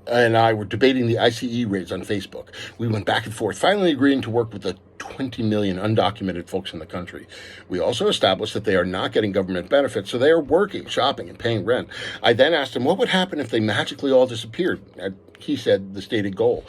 and I were debating the ICE raids on Facebook. We went back and forth, finally agreeing to work with the 20 million undocumented folks in the country. We also established that they are not getting government benefits, so they are working, shopping, and paying rent. I then asked him what would happen if they magically all disappeared. He said the stated goal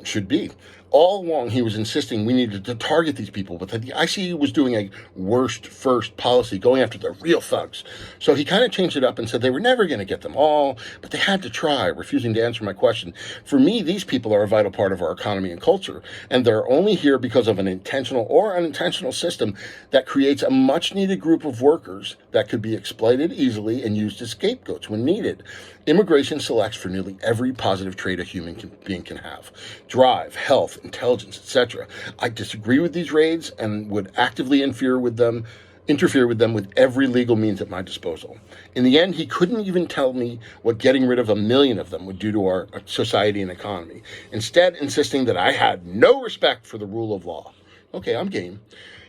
should be. All along, he was insisting we needed to target these people, but that the ICE was doing a worst first policy, going after the real thugs. So he kind of changed it up and said they were never going to get them all, but they had to try, refusing to answer my question. For me, these people are a vital part of our economy and culture, and they're only here because of an intentional or unintentional system that creates a much-needed group of workers that could be exploited easily and used as scapegoats when needed. Immigration selects for nearly every positive trait a human being can have: drive, health, intelligence, etc. I disagree with these raids and would actively interfere with them with every legal means at my disposal. In the end, he couldn't even tell me what getting rid of 1 million of them would do to our society and economy, instead insisting that I had no respect for the rule of law. Okay, I'm game.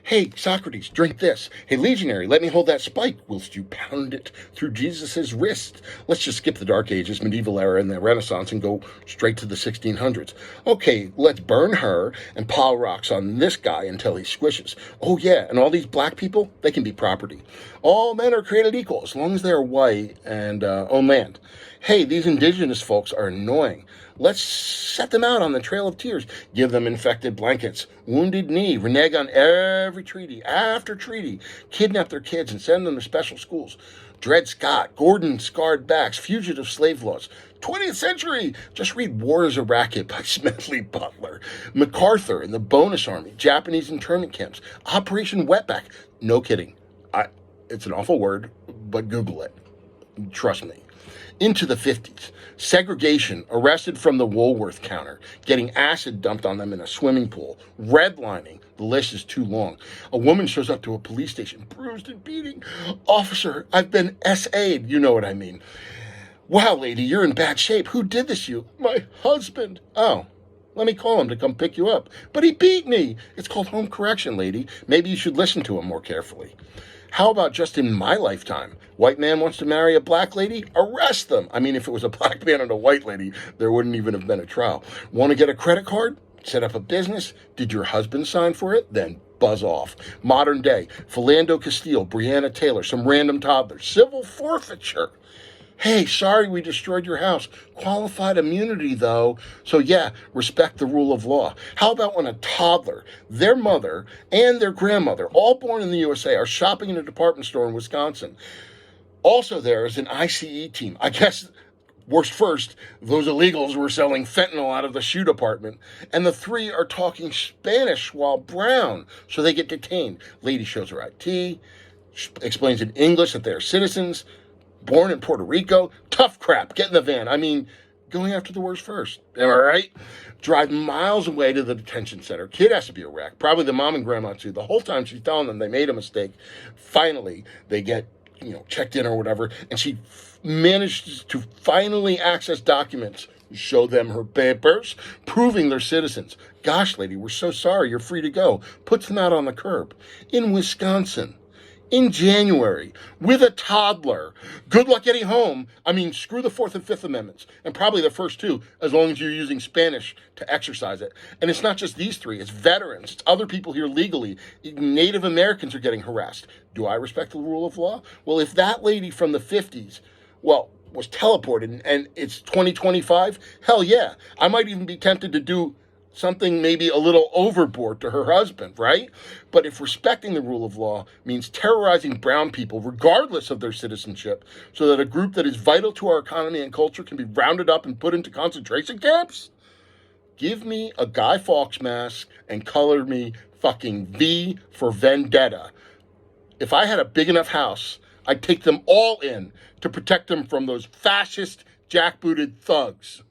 Hey, Socrates, drink this. Hey, Legionary, let me hold that spike whilst you pound it through Jesus' wrist. Let's just skip the Dark Ages, medieval era, and the Renaissance and go straight to the 1600s. Okay, let's burn her and pile rocks on this guy until he squishes. Oh, yeah, and all these black people, they can be property. All men are created equal as long as they are white and own land. Hey, these indigenous folks are annoying. Let's set them out on the Trail of Tears. Give them infected blankets, wounded knee, renege on every treaty after treaty, kidnap their kids and send them to special schools. Dred Scott, Gordon Scarred Backs, fugitive slave laws. 20th century! Just read War is a Racket by Smedley Butler. MacArthur and the Bonus Army, Japanese internment camps, Operation Wetback. No kidding. It's an awful word, but Google it. Trust me. Into the 50s. Segregation, arrested from the Woolworth counter, getting acid dumped on them in a swimming pool, redlining, the list is too long. A woman shows up to a police station, bruised and bleeding. Officer, I've been SA'd, you know what I mean. Wow, lady, you're in bad shape. Who did this to you? My husband. Oh, let me call him to come pick you up. But he beat me. It's called home correction, lady. Maybe you should listen to him more carefully. How about just in my lifetime? White man wants to marry a black lady? Arrest them. I mean, if it was a black man and a white lady, there wouldn't even have been a trial. Want to get a credit card? Set up a business? Did your husband sign for it? Then buzz off. Modern day, Philando Castile, Breonna Taylor, some random toddler. Civil forfeiture. Hey, sorry we destroyed your house. Qualified immunity, though. So yeah, respect the rule of law. How about when a toddler, their mother, and their grandmother, all born in the USA, are shopping in a department store in Wisconsin? Also there is an ICE team. I guess, worst first, those illegals were selling fentanyl out of the shoe department. And the three are talking Spanish while brown, so they get detained. Lady shows her ID, explains in English that they are citizens, born in Puerto Rico. Tough crap. Get in the van. I mean, going after the worst first. Am I right? Drive miles away to the detention center. Kid has to be a wreck. Probably the mom and grandma too. The whole time she's telling them they made a mistake. Finally, they get, checked in or whatever, and she manages to finally access documents, show them her papers, proving they're citizens. Gosh, lady, we're so sorry. You're free to go. Puts them out on the curb. In Wisconsin. In January, with a toddler. Good luck getting home. I mean, screw the 4th and 5th Amendments, and probably the first two, as long as you're using Spanish to exercise it. And it's not just these three, it's veterans, it's other people here legally. Native Americans are getting harassed. Do I respect the rule of law? Well, if that lady from the 50s, was teleported and it's 2025, hell yeah. I might even be tempted to do something maybe a little overboard to her husband, right? But if respecting the rule of law means terrorizing brown people regardless of their citizenship so that a group that is vital to our economy and culture can be rounded up and put into concentration camps, give me a Guy Fawkes mask and color me fucking V for Vendetta. If I had a big enough house, I'd take them all in to protect them from those fascist, jackbooted thugs.